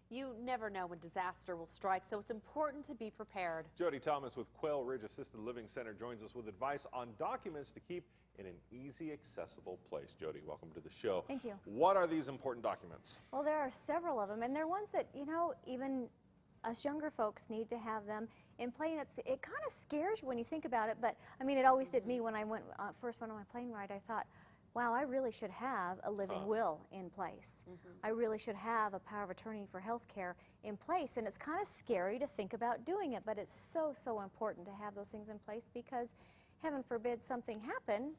You never know when disaster will strike, so it's important to be prepared. Jodi Thomas with Quail Ridge Assisted Living Center joins us with advice on documents to keep in an easy, accessible place. Jodi, welcome to the show. Thank you. What are these important documents? Well, there are several of them, and they're ones that, you know, even us younger folks need to have them in plane. It kind of scares you when you think about it, but I mean, it always did me when I first went on my plane ride. I thought, wow, I really should have a living will in place. I really should have a power of attorney for health care in place. And it's kind of scary to think about doing it, but it's so, so important to have those things in place because, heaven forbid, something happen,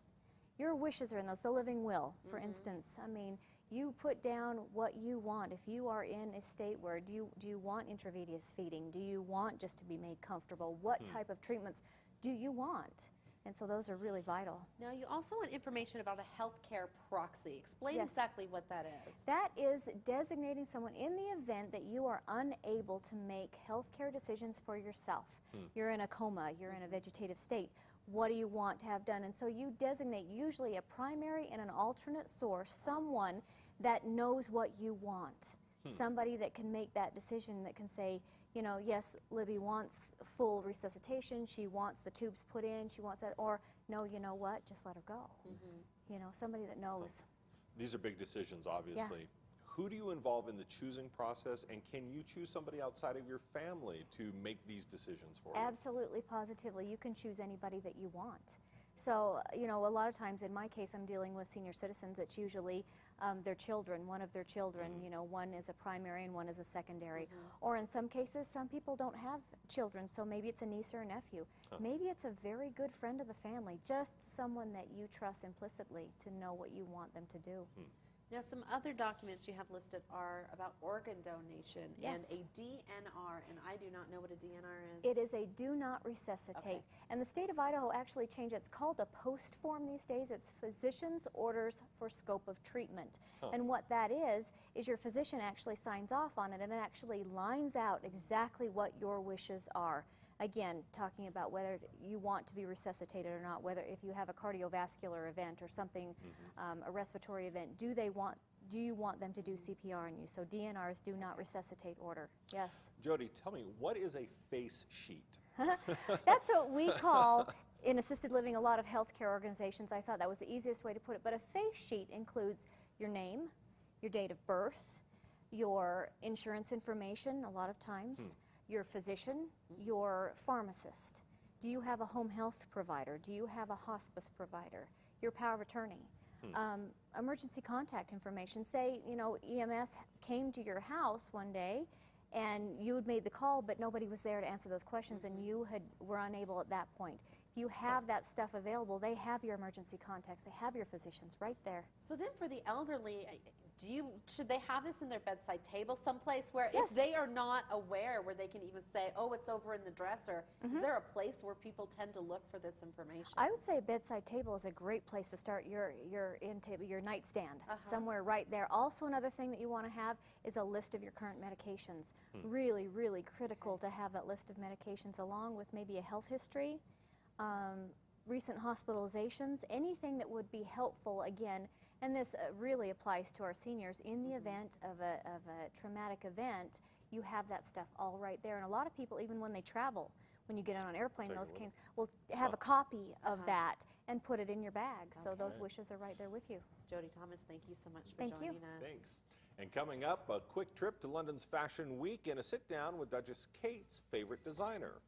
your wishes are in those. The living will, for instance. I mean, you put down what you want. If you are in a state where do you want intravenous feeding? Do you want just to be made comfortable? What type of treatments do you want? And so those are really vital. Now, you also want information about a healthcare proxy. Explain exactly what that is. That is designating someone in the event that you are unable to make healthcare decisions for yourself. You're in a coma, you're in a vegetative state. What do you want to have done? And so you designate usually a primary and an alternate source, someone that knows what you want. Somebody that can make that decision, that can say, you know, yes, Libby wants full resuscitation, she wants the tubes put in, she wants that, or no, you know what, just let her go. You know, somebody that knows. These are big decisions, obviously. Who do you involve in the choosing process, and can you choose somebody outside of your family to make these decisions for you? Absolutely, positively. You can choose anybody that you want. So, you know, a lot of times in my case, I'm dealing with senior citizens. It's usually their children, one of their children. You know, one is a primary and one is a secondary. Or in some cases, some people don't have children, so maybe it's a niece or a nephew. Maybe it's a very good friend of the family, just someone that you trust implicitly to know what you want them to do. Now, some other documents you have listed are about organ donation and a DNR, and I do not know what a DNR is. It is a do not resuscitate. And the state of Idaho actually changed it. It's called a post form these days. It's Physician's Orders for Scope of Treatment. And what that is your physician actually signs off on it, and it actually lines out exactly what your wishes are. Again, talking about whether you want to be resuscitated or not, whether if you have a cardiovascular event or something, a respiratory event, do you want them to do CPR on you? So DNRs, do not resuscitate order. Yes. Jodi, tell me, what is a face sheet? That's what we call, in assisted living, a lot of healthcare organizations. I thought that was the easiest way to put it. But a face sheet includes your name, your date of birth, your insurance information, a lot of times, your physician, your pharmacist. Do you have a home health provider? Do you have a hospice provider? Your power of attorney. Emergency contact information. Say, you know, EMS came to your house one day and you had made the call, but nobody was there to answer those questions, and you were unable at that point. If you have that stuff available, they have your emergency contacts, they have your physicians right there. So then for the elderly, should they have this in their bedside table someplace where if they are not aware, where they can even say, oh, it's over in the dresser, is there a place where people tend to look for this information? I would say a bedside table is a great place to start your nightstand, somewhere right there. Also, another thing that you want to have is a list of your current medications. Really, really critical to have that list of medications, along with maybe a health history, recent hospitalizations, anything that would be helpful, again. And this really applies to our seniors. In the event of a traumatic event, you have that stuff all right there. And a lot of people, even when they travel, when you get on an airplane, will have a copy of that and put it in your bag. So those wishes are right there with you. Jodi Thomas, thank you so much for joining us. Thanks. And coming up, a quick trip to London's Fashion Week and a sit-down with Duchess Kate's favorite designer.